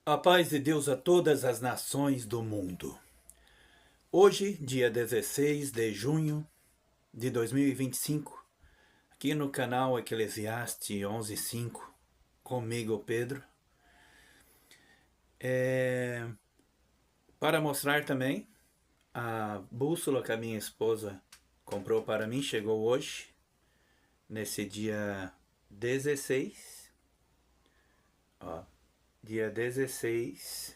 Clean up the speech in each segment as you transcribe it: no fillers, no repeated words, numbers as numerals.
A paz de Deus a todas as nações do mundo. Hoje, dia 16 de junho de 2025, aqui no canal Eclesiastes 11:5, comigo Pedro, para mostrar também a bússola que a minha esposa comprou para mim, chegou hoje, nesse dia 16, dia 16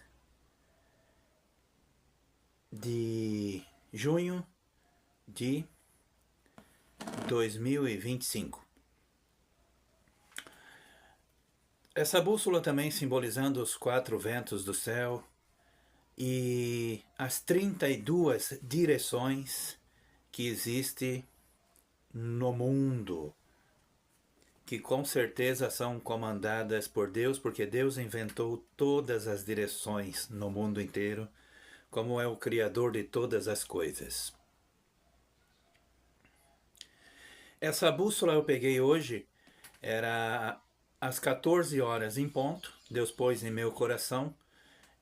de junho de 2025. Essa bússola também simbolizando os 4 ventos do céu e as 32 direções que existem no mundo, que com certeza são comandadas por Deus, porque Deus inventou todas as direções no mundo inteiro, como é o Criador de todas as coisas. Essa bússola eu peguei hoje, era às 14 horas em ponto. Deus pôs em meu coração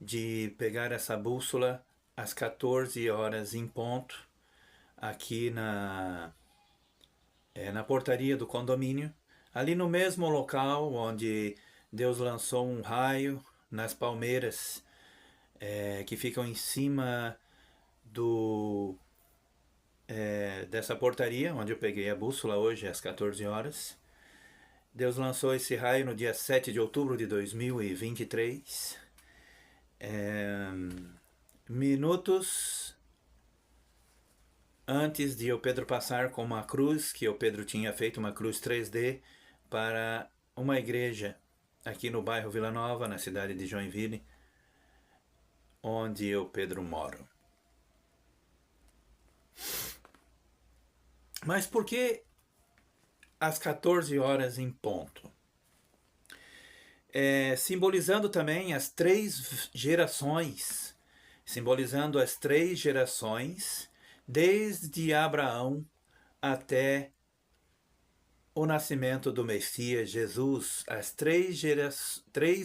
de pegar essa bússola às 14 horas em ponto, aqui na portaria do condomínio, ali no mesmo local onde Deus lançou um raio nas palmeiras que ficam em cima dessa portaria, onde eu peguei a bússola hoje às 14 horas. Deus lançou esse raio no dia 7 de outubro de 2023. Minutos antes de o Pedro passar com uma cruz, que o Pedro tinha feito, uma cruz 3D, para uma igreja aqui no bairro Vila Nova, na cidade de Joinville, onde eu, Pedro, moro. Mas por que às 14 horas em ponto? Simbolizando também as 3 gerações, simbolizando as 3 gerações, desde Abraão até o nascimento do Messias Jesus, as 3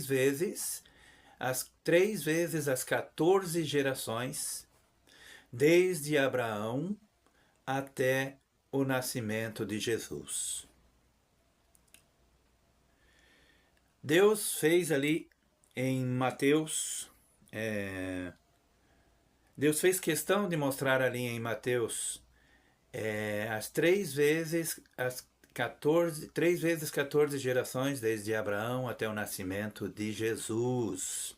vezes as 14 gerações, desde Abraão até o nascimento de Jesus. Deus fez ali em Mateus, Deus fez questão de mostrar ali em Mateus as 3 vezes 14 gerações, desde Abraão até o nascimento de Jesus.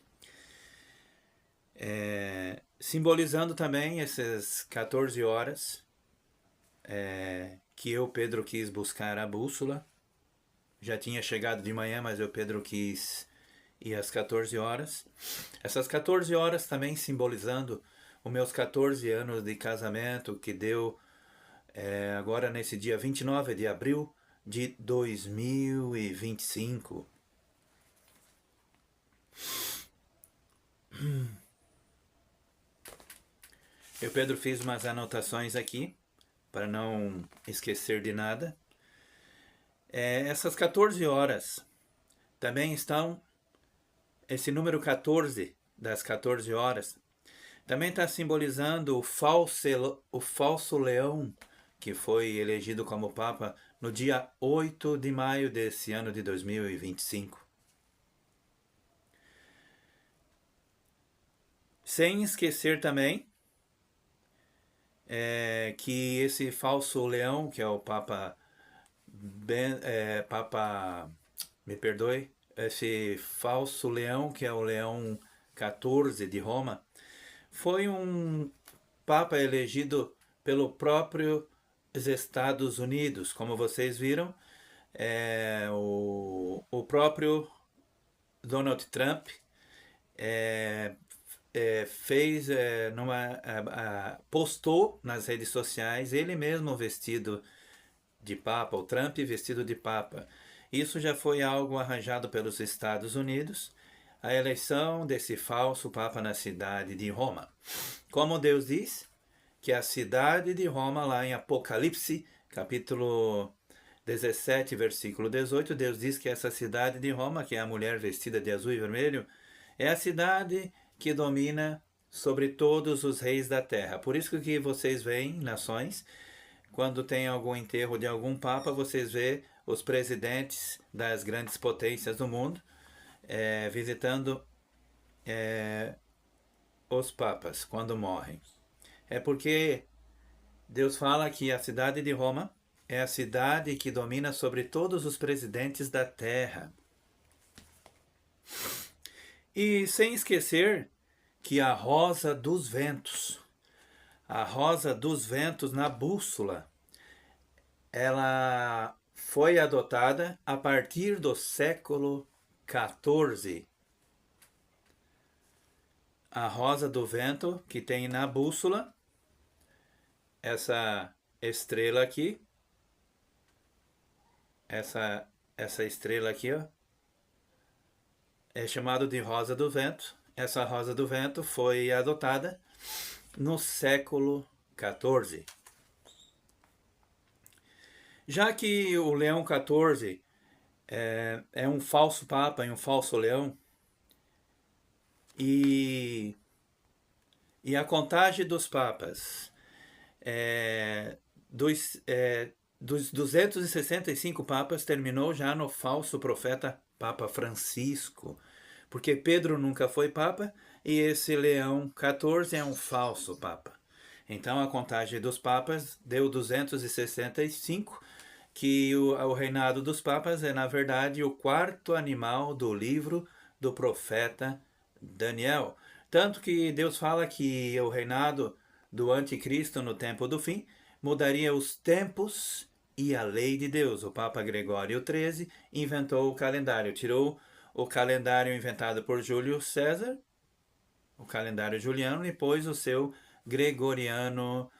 Simbolizando também essas 14 horas que eu, Pedro, quis buscar a bússola. Já tinha chegado de manhã, mas eu, Pedro, quis ir às 14 horas. Essas 14 horas também simbolizando os meus 14 anos de casamento, que deu agora nesse dia 29 de abril de 2025. Eu, Pedro, fiz umas anotações aqui para não esquecer de nada. Essas 14 horas também estão, esse número 14 das 14 horas também está simbolizando o falso leão, que foi elegido como Papa no dia 8 de maio desse ano de 2025. Sem esquecer também que esse falso leão, que é o esse falso leão, que é o Leão 14 de Roma, foi um Papa elegido pelo próprio Estados Unidos. Como vocês viram, o próprio Donald Trump postou nas redes sociais ele mesmo vestido de Papa, o Trump vestido de Papa. Isso já foi algo arranjado pelos Estados Unidos, a eleição desse falso Papa na cidade de Roma. Como Deus diz, que a cidade de Roma, lá em Apocalipse, capítulo 17, versículo 18, Deus diz que essa cidade de Roma, que é a mulher vestida de azul e vermelho, É a cidade que domina sobre todos os reis da terra. Por isso que vocês veem nações, quando tem algum enterro de algum papa, vocês vê os presidentes das grandes potências do mundo visitando os papas quando morrem. É porque Deus fala que a cidade de Roma é a cidade que domina sobre todos os presidentes da terra. E sem esquecer que a rosa dos ventos na bússola, ela foi adotada a partir do século XIV. A rosa do vento que tem na bússola, essa estrela aqui, essa estrela aqui, ó, é chamado de rosa do vento. Essa rosa do vento foi adotada no século XIV. Já que o Leão XIV é um falso papa e um falso leão, e a contagem dos papas, dos 265 papas, terminou já no falso profeta Papa Francisco, porque Pedro nunca foi papa e esse Leão XIV é um falso papa. Então a contagem dos papas deu 265, que o reinado dos papas é, na verdade, o quarto animal do livro do profeta Daniel. Tanto que Deus fala que o reinado do anticristo no tempo do fim mudaria os tempos e a lei de Deus. O Papa Gregório XIII inventou o calendário, tirou o calendário inventado por Júlio César, o calendário juliano, e pôs o seu gregoriano,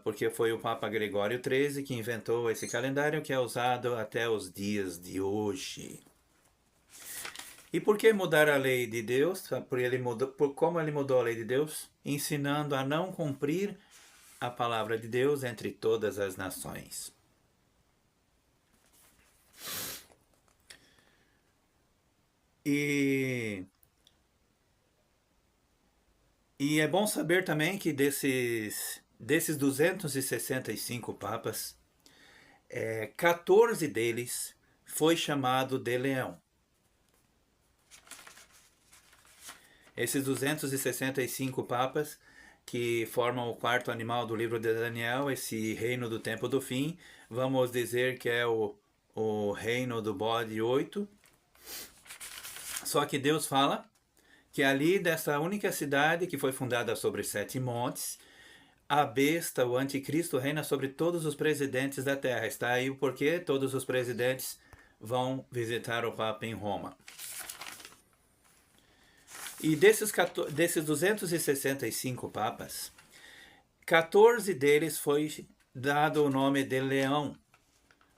porque foi o Papa Gregório XIII que inventou esse calendário, que é usado até os dias de hoje. E por que mudar a lei de Deus? Como ele mudou a lei de Deus? Ensinando a não cumprir a palavra de Deus entre todas as nações. E é bom saber também que desses 265 papas, 14 deles foi chamado de leão. Esses 265 papas que formam o quarto animal do livro de Daniel, esse reino do tempo do fim, vamos dizer que é o reino do bode 8. Só que Deus fala que ali dessa única cidade que foi fundada sobre 7 montes, a besta, o anticristo, reina sobre todos os presidentes da terra. Está aí o porquê todos os presidentes vão visitar o Papa em Roma. E desses 265 papas, 14 deles foi dado o nome de Leão.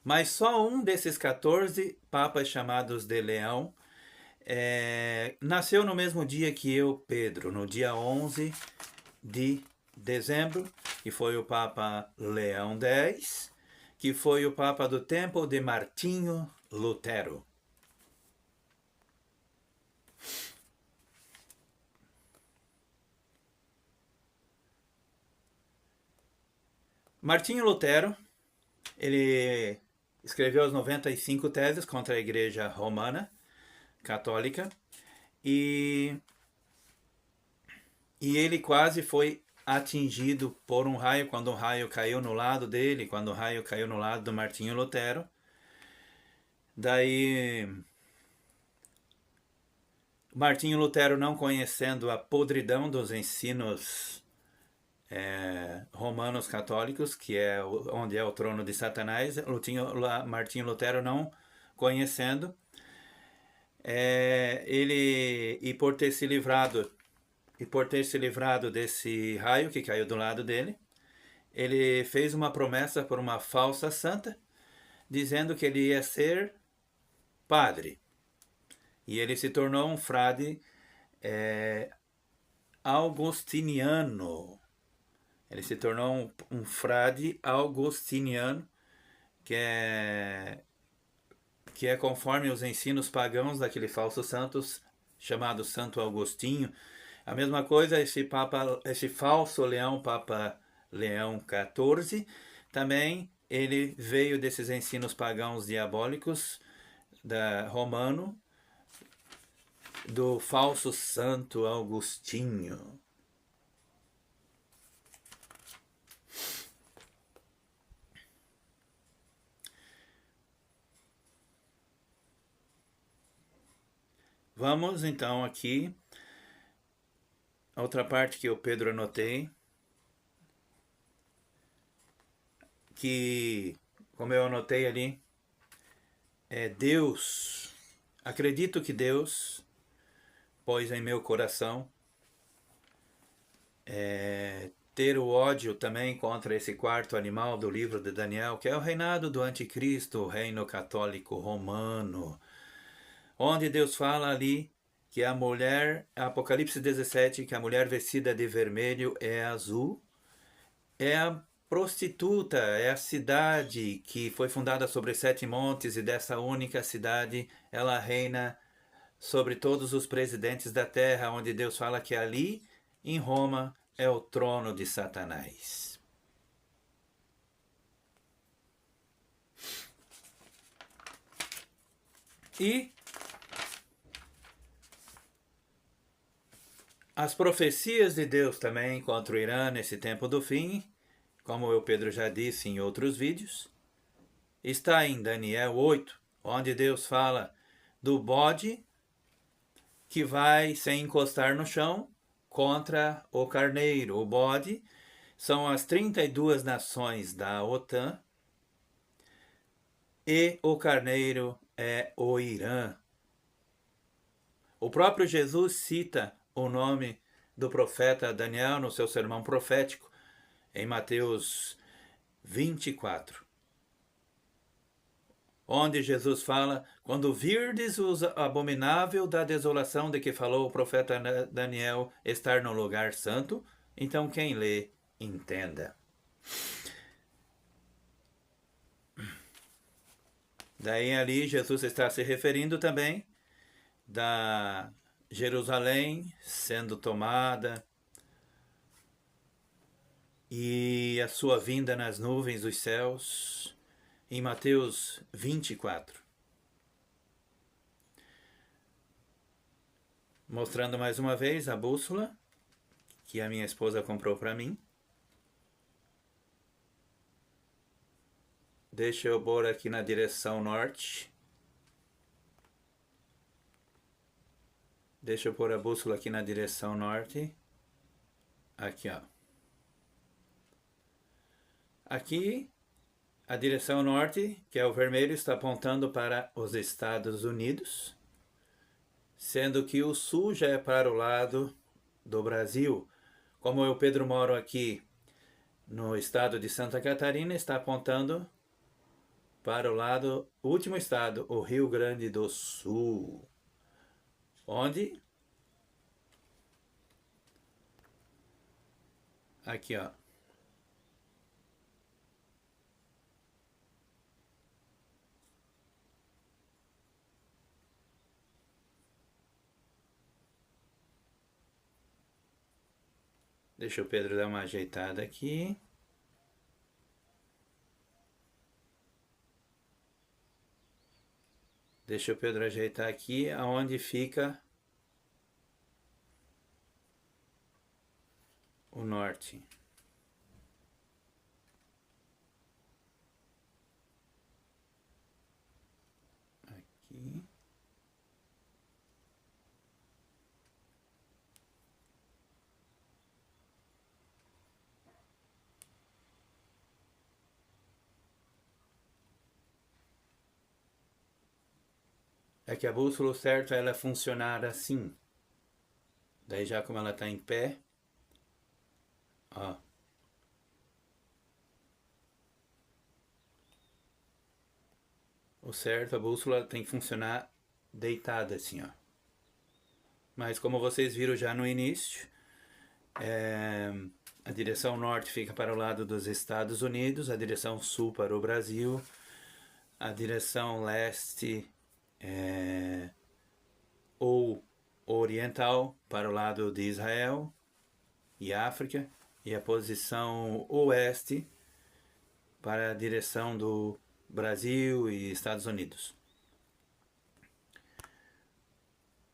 Mas só um desses 14 papas chamados de Leão nasceu no mesmo dia que eu, Pedro, no dia 11 de dezembro, que foi o Papa Leão X, que foi o Papa do tempo de Martinho Lutero. Martinho Lutero, ele escreveu as 95 teses contra a Igreja Romana Católica e ele quase foi atingido por um raio, quando um raio caiu no lado dele, quando o raio caiu no lado do Martinho Lutero. Daí Martinho Lutero, não conhecendo a podridão dos ensinos romanos católicos, que é onde é o trono de Satanás, Martinho Lutero não conhecendo, e por ter se livrado desse raio que caiu do lado dele, ele fez uma promessa por uma falsa santa, dizendo que ele ia ser padre. E ele se tornou um frade augustiniano. Ele se tornou um frade augustiniano, que é conforme os ensinos pagãos daquele falso santo chamado Santo Agostinho. A mesma coisa, esse falso leão, Papa Leão XIV, também ele veio desses ensinos pagãos diabólicos romano, do falso Santo Agostinho. Vamos então aqui, outra parte que eu, Pedro, anotei, que, como eu anotei ali, é Deus. Acredito que Deus pôs em meu coração ter o ódio também contra esse quarto animal do livro de Daniel, que é o reinado do anticristo, o reino católico romano, onde Deus fala ali que a mulher, Apocalipse 17, que a mulher vestida de vermelho é azul, é a prostituta, é a cidade que foi fundada sobre 7 montes, e dessa única cidade ela reina sobre todos os presidentes da terra, onde Deus fala que ali, em Roma, é o trono de Satanás. E as profecias de Deus também contra o Irã nesse tempo do fim, como eu, Pedro, já disse em outros vídeos, está em Daniel 8, onde Deus fala do bode que vai sem encostar no chão contra o carneiro. O bode são as 32 nações da OTAN e o carneiro é o Irã. O próprio Jesus cita o nome do profeta Daniel no seu sermão profético, em Mateus 24, onde Jesus fala: quando virdes o abominável da desolação de que falou o profeta Daniel estar no lugar santo, então quem lê, entenda. Daí ali Jesus está se referindo também da Jerusalém sendo tomada e a sua vinda nas nuvens dos céus, em Mateus 24. Mostrando mais uma vez a bússola que a minha esposa comprou para mim. Deixa eu pôr aqui na direção norte. Deixa eu pôr a bússola aqui na direção norte. Aqui, ó. Aqui, a direção norte, que é o vermelho, está apontando para os Estados Unidos, sendo que o sul já é para o lado do Brasil. Como eu, Pedro, moro aqui no estado de Santa Catarina, está apontando para o lado, último estado, o Rio Grande do Sul, onde, aqui, ó, deixa o Pedro dar uma ajeitada aqui. Deixa o Pedro ajeitar aqui aonde fica o norte. Aqui. É que a bússola certa ela funcionar assim. Daí já como ela está em pé, ó. O certo, a bússola tem que funcionar deitada assim, ó. Mas como vocês viram já no início, a direção norte fica para o lado dos Estados Unidos, a direção sul para o Brasil, a direção leste ou oriental para o lado de Israel e África, e a posição oeste para a direção do Brasil e Estados Unidos.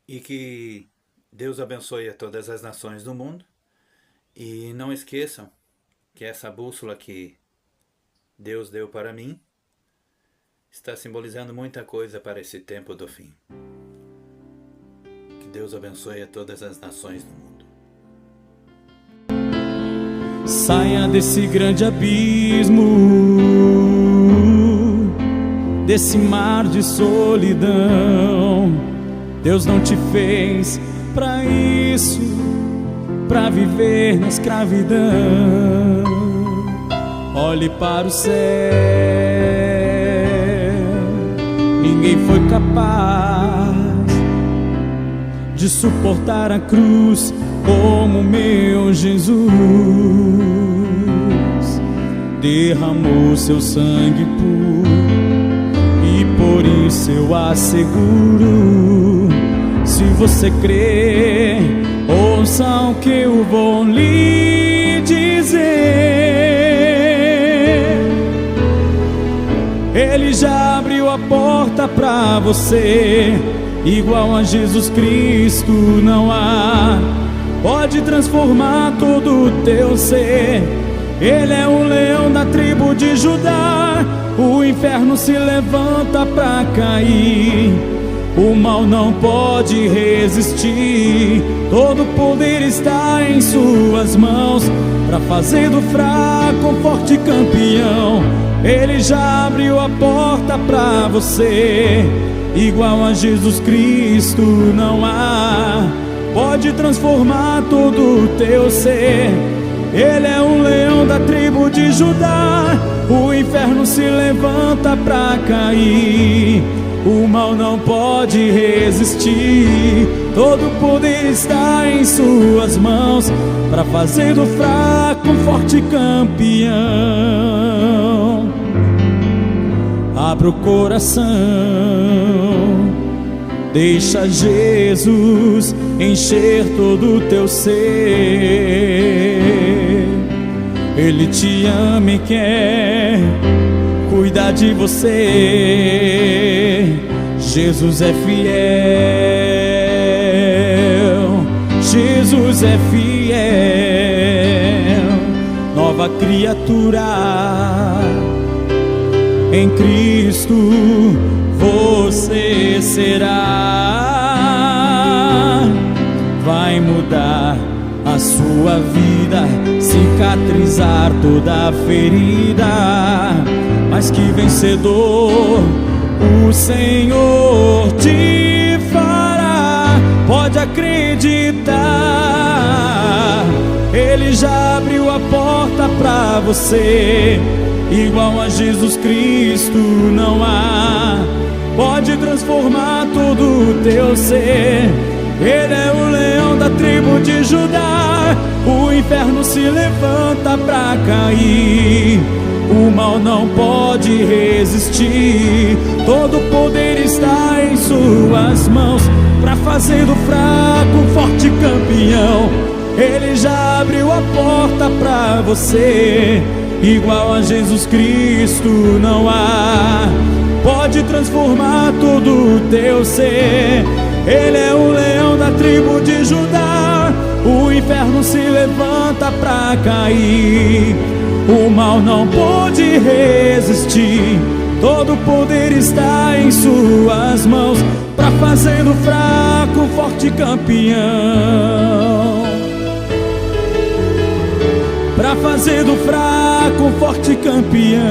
E que Deus abençoe a todas as nações do mundo. E não esqueçam que essa bússola que Deus deu para mim está simbolizando muita coisa para esse tempo do fim. Que Deus abençoe a todas as nações do mundo. Saia desse grande abismo, desse mar de solidão. Deus não te fez pra isso, pra viver na escravidão. Olhe para o céu, ninguém foi capaz de suportar a cruz como meu Jesus. Derramou seu sangue puro, e por isso eu asseguro: se você crê, ouça o que eu vou lhe dizer. Ele já abriu a porta pra você, igual a Jesus Cristo não há. Pode transformar todo o teu ser. Ele é o leão da tribo de Judá. O inferno se levanta pra cair, o mal não pode resistir. Todo poder está em suas mãos, pra fazer do fraco um forte campeão. Ele já abriu a porta pra você, igual a Jesus Cristo não há. Pode transformar todo o teu ser. Ele é o leão da tribo de Judá. O inferno se levanta pra cair, o mal não pode resistir. Todo poder está em suas mãos, pra fazer do fraco um forte campeão. Abra o coração, deixa Jesus encher todo o teu ser. Ele te ama e quer cuidar de você. Jesus é fiel, Jesus é fiel. Nova criatura em Cristo você será. Vai mudar a sua vida, cicatrizar toda a ferida. Mas que vencedor o Senhor te fará. Pode acreditar, Ele já abriu a porta pra você, igual a Jesus Cristo não há. Pode transformar todo o teu ser. Ele é o leão da tribo de Judá. O inferno se levanta pra cair, o mal não pode resistir. Todo poder está em suas mãos, pra fazer do fraco um forte campeão. Ele já abriu a porta pra você, igual a Jesus Cristo não há. Pode transformar todo o teu ser. Ele é o leão da tribo de Judá. O inferno se levanta pra cair, o mal não pode resistir. Todo poder está em suas mãos, pra fazer do fraco um forte campeão. Pra fazer do fraco um forte campeão.